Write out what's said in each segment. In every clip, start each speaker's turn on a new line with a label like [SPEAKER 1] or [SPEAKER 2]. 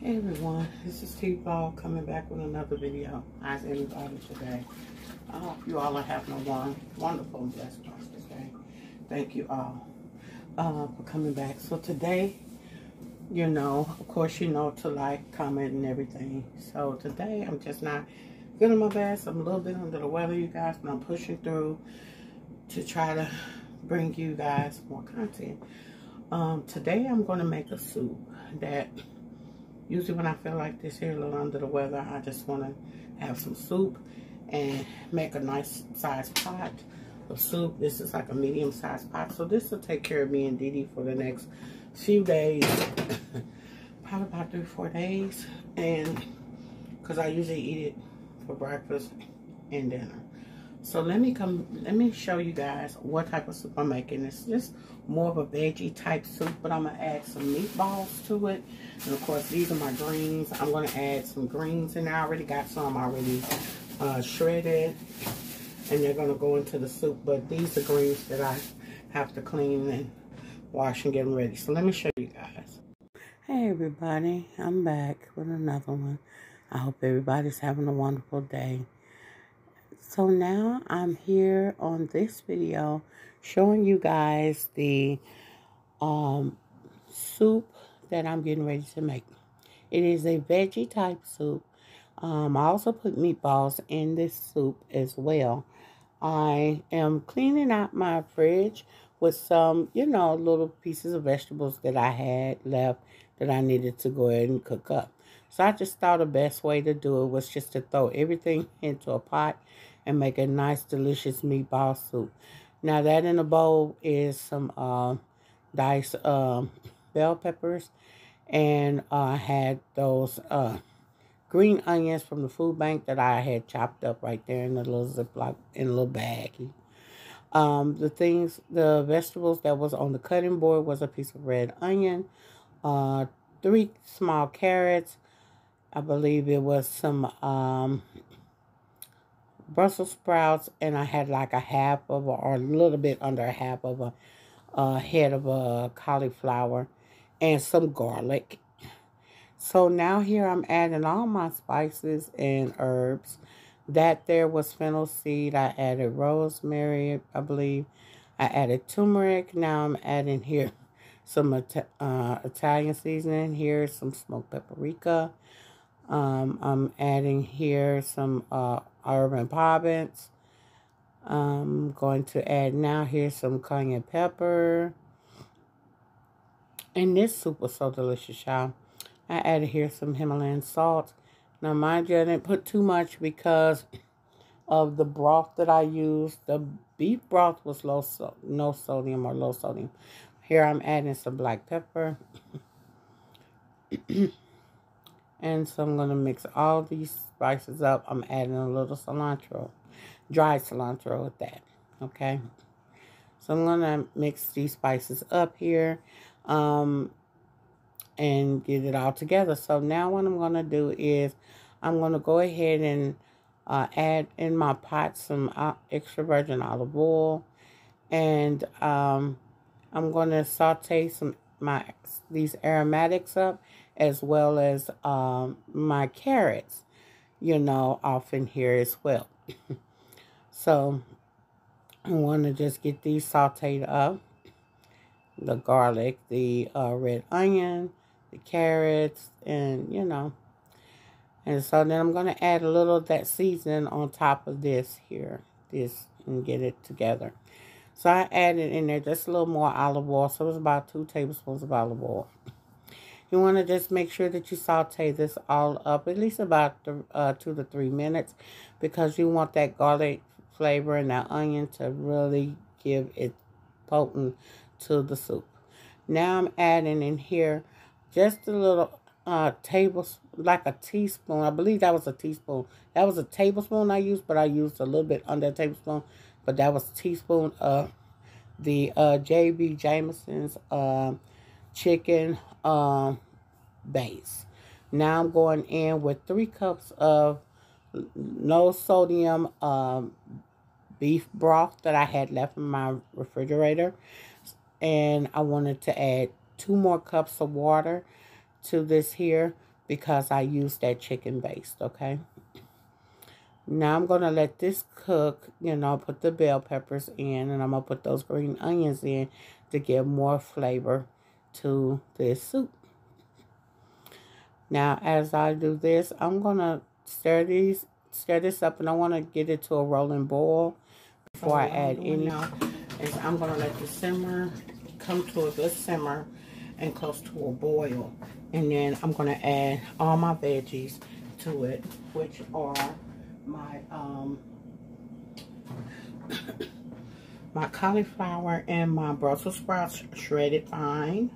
[SPEAKER 1] Hey everyone, this is T-Vlog coming back with another video. How's everybody today? I hope you all are having a wonderful and blessed prosperous day. Thank you all for coming back. So today, you know, of course you know to like, comment, and everything. So today I'm just not feeling my best. I'm a little bit under the weather, you guys, but I'm pushing through to try to bring you guys more content. Today I'm going to make a soup that... Usually when I feel like this here, a little under the weather, I just want to have some soup and make a nice sized pot of soup. This is like a medium sized pot. So this will take care of me and Dee Dee for the next few days. Probably about 3 or 4 days. And because I usually eat it for breakfast and dinner. So let me show you guys what type of soup I'm making. It's just more of a veggie type soup, but I'm gonna add some meatballs to it. And of course, these are my greens. I'm gonna add some greens, and I already got some already shredded, and they're gonna go into the soup. But these are greens that I have to clean and wash and get them ready. So let me show you guys. Hey everybody, I'm back with another one. I hope everybody's having a wonderful day. So now I'm here on this video showing you guys the soup that I'm getting ready to make. It is a veggie type soup. I also put meatballs in this soup as well. I am cleaning out my fridge with some, you know, little pieces of vegetables that I had left that I needed to go ahead and cook up. So I just thought the best way to do it was just to throw everything into a pot and make a nice, delicious meatball soup. Now that in a bowl is some diced bell peppers, and I had those green onions from the food bank that I had chopped up right there in a little Ziploc, in a little baggie. The vegetables that was on the cutting board was a piece of red onion, 3 small carrots. I believe it was some Brussels sprouts, and I had like a half of or a little bit under a half of a head of a cauliflower, and some garlic. So now here I'm adding all my spices and herbs. That there was fennel seed. I added rosemary, I believe. I added turmeric. Now I'm adding here some Italian seasoning. Here some smoked paprika. I'm adding here some herb and poppins. I'm going to add now here some cayenne pepper. And this soup was so delicious, y'all. I added here some Himalayan salt. Now, mind you, I didn't put too much because of the broth that I used. The beef broth was no sodium or low sodium. Here I'm adding some black pepper. And so I'm going to mix all these spices up. I'm adding a little cilantro, dried cilantro with that, okay? So I'm going to mix these spices up here and get it all together. So now what I'm going to do is I'm going to go ahead and add in my pot some extra virgin olive oil. And I'm going to saute these aromatics up, as well as my carrots, you know, off in here as well. So I want to just get these sauteed up. The garlic, the red onion, the carrots, and, you know. And so then I'm going to add a little of that seasoning on top of this here, and get it together. So I added in there just a little more olive oil. So it was about 2 tablespoons of olive oil. You want to just make sure that you saute this all up at least about 2 to 3 minutes, because you want that garlic flavor and that onion to really give it potent to the soup. Now I'm adding in here just a little like a teaspoon. I believe that was a teaspoon. That was a tablespoon I used, but I used a little bit under a tablespoon. But that was a teaspoon of the J.B. Jameson's chicken base. Now I'm going in with 3 cups of no sodium beef broth that I had left in my refrigerator. And I wanted to add 2 more cups of water to this here. because I used that chicken based, okay? Now I'm going to let this cook, you know, put the bell peppers in, and I'm going to put those green onions in to give more flavor to this soup. Now, as I do this, I'm going to stir this up, and I want to get it to a rolling boil before I add any. Now is I'm going to let the simmer come to a good simmer and close to a boil. And then I'm going to add all my veggies to it, which are my my cauliflower and my Brussels sprouts shredded fine.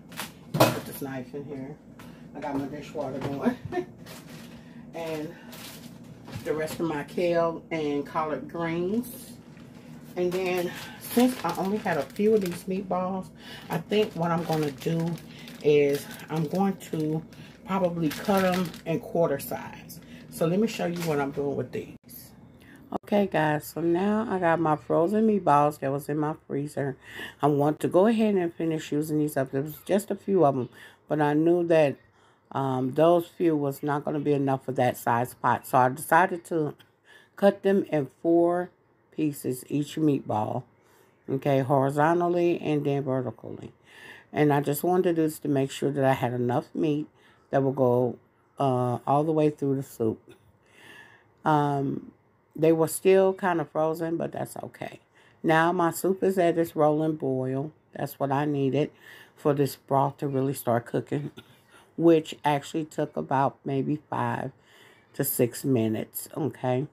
[SPEAKER 1] Put this knife in here. I got my dishwater going. And the rest of my kale and collard greens. And then, since I only had a few of these meatballs, I think what I'm going to do is I'm going to probably cut them in quarter size. So let me show you what I'm doing with these. Okay, guys, so now I got my frozen meatballs that was in my freezer. I want to go ahead and finish using these up. There was just a few of them, but I knew that those few was not going to be enough for that size pot. So I decided to cut them in 4 pieces, each meatball, okay, horizontally and then vertically. And I just wanted to do this to make sure that I had enough meat that will go all the way through the soup. They were still kind of frozen, but that's okay. Now my soup is at its rolling boil. That's what I needed for this broth to really start cooking, which actually took about maybe 5 to 6 minutes, okay?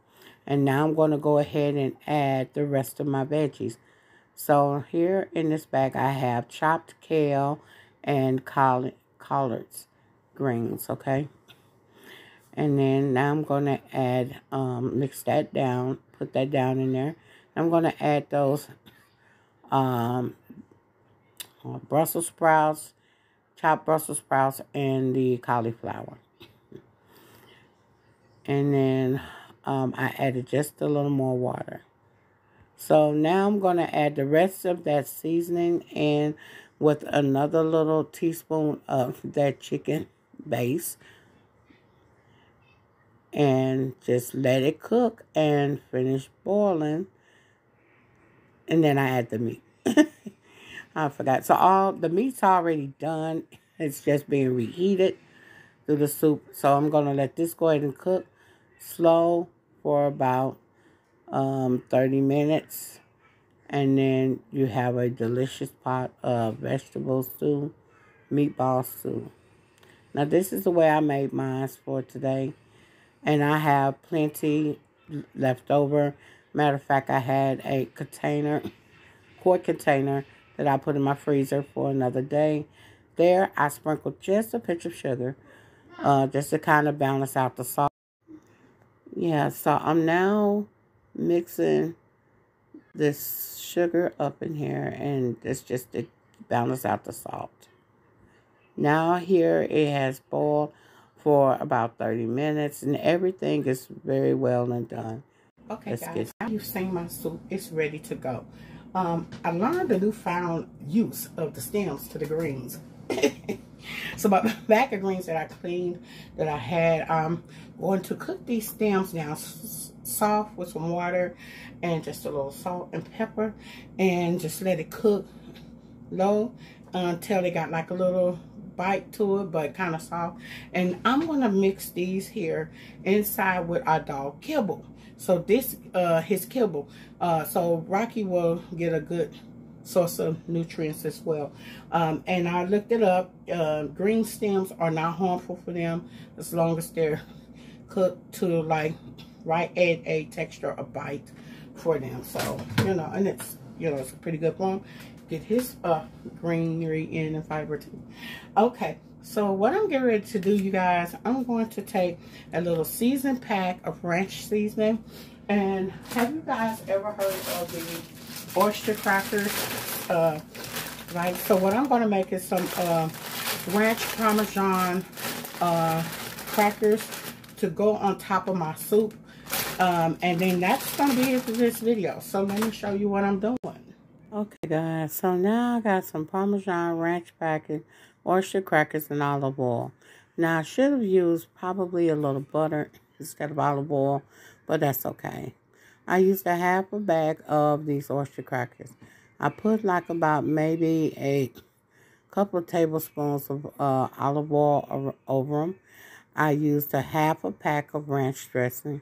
[SPEAKER 1] And now I'm going to go ahead and add the rest of my veggies. So here in this bag, I have chopped kale and collards greens, okay? And then now I'm going to add, mix that down, put that down in there. I'm going to add those Brussels sprouts, chopped Brussels sprouts, and the cauliflower. And then I added just a little more water. So now I'm going to add the rest of that seasoning in with another little teaspoon of that chicken base. And just let it cook and finish boiling. And then I add the meat. I forgot. So all the meat's already done. It's just being reheated through the soup. So I'm going to let this go ahead and cook slow for about 30 minutes. And then you have a delicious pot of vegetable stew, meatball stew. Now this is the way I made mine for today. And I have plenty left over. Matter of fact, I had a quart container that I put in my freezer for another day. There, I sprinkled just a pinch of sugar, just to kind of balance out the salt. Yeah, so I'm now mixing this sugar up in here, and it's just to balance out the salt. Now here it has boiled for about 30 minutes, and everything is very well and done. Okay, guys, now you've seen my soup. It's ready to go. I learned a newfound use of the stems to the greens. So my bag of greens that I cleaned, that I had, I'm going to cook these stems now soft with some water and just a little salt and pepper, and just let it cook low until they got like a little bite to it, but kind of soft. And I'm gonna mix these here inside with our dog kibble. So this his kibble, so Rocky will get a good source of nutrients as well. And I looked it up. Green stems are not harmful for them as long as they're cooked to like right at a texture, a bite for them. So you know, and it's, you know, it's a pretty good one. Get his greenery in and fiber too. Okay, so what I'm getting ready to do, you guys, I'm going to take a little seasoned pack of ranch seasoning. And have you guys ever heard of the oyster crackers? Right, so what I'm going to make is some ranch Parmesan crackers to go on top of my soup. And then that's going to be it for this video. So let me show you what I'm doing. Okay, guys, so now I got some Parmesan ranch packets, oyster crackers, and olive oil. Now, I should have used probably a little butter instead of olive oil, but that's okay. I used a half a bag of these oyster crackers. I put like about maybe a couple of tablespoons of olive oil over them. I used a half a pack of ranch dressing.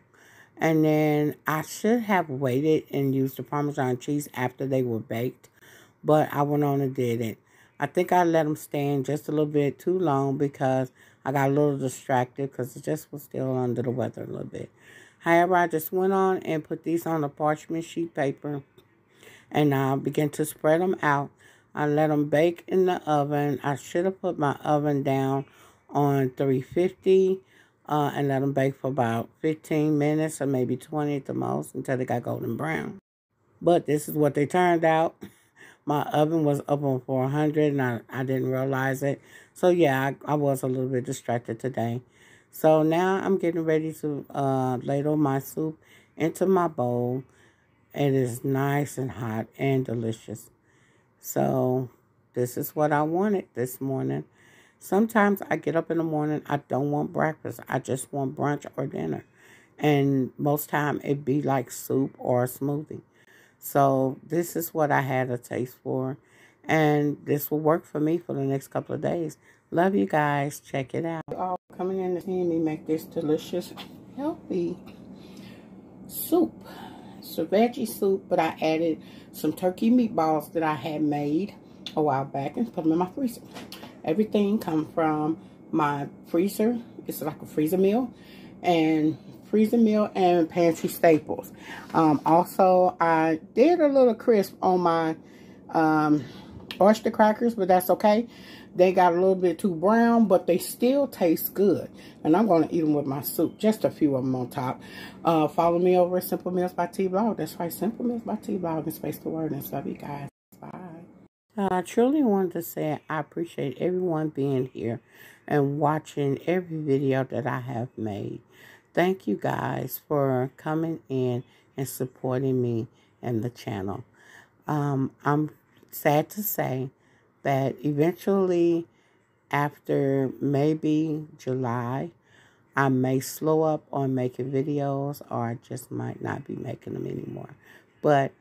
[SPEAKER 1] And then I should have waited and used the Parmesan cheese after they were baked, but I went on and did it. I think I let them stand just a little bit too long because I got a little distracted because it just was still under the weather a little bit. However, I just went on and put these on a parchment sheet paper, and I began to spread them out. I let them bake in the oven. I should have put my oven down on 350 and let them bake for about 15 minutes or maybe 20 at the most until they got golden brown. But this is what they turned out. My oven was up on 400 and I didn't realize it. So yeah, I was a little bit distracted today. So now I'm getting ready to ladle my soup into my bowl. It is nice and hot and delicious. So this is what I wanted this morning. Sometimes I get up in the morning, I don't want breakfast. I just want brunch or dinner. And most time it be like soup or a smoothie. So this is what I had a taste for. And this will work for me for the next couple of days. Love you guys. Check it out. All coming in to see me make this delicious, healthy soup. It's a veggie soup, but I added some turkey meatballs that I had made a while back and put them in my freezer. Everything come from my freezer. It's like a freezer meal and pantry staples. Also, I did a little crisp on my oyster crackers, but that's okay. They got a little bit too brown, but they still taste good. And I'm going to eat them with my soup. Just a few of them on top. Follow me over at Simple Meals by T Blog. That's right, Simple Meals by T Blog and Space the Word. And love you guys. Bye. I truly wanted to say I appreciate everyone being here and watching every video that I have made. Thank you guys for coming in and supporting me and the channel. I'm sad to say that eventually, after maybe July, I may slow up on making videos, or I just might not be making them anymore. But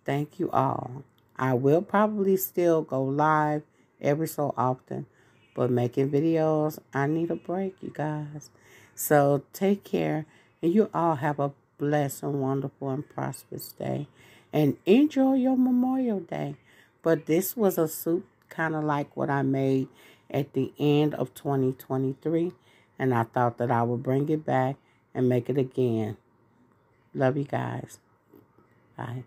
[SPEAKER 1] thank you all. I will probably still go live every so often, but making videos, I need a break, you guys. So take care, and you all have a blessed and wonderful and prosperous day, and enjoy your Memorial Day. But this was a soup kind of like what I made at the end of 2023, and I thought that I would bring it back and make it again. Love you guys. Bye.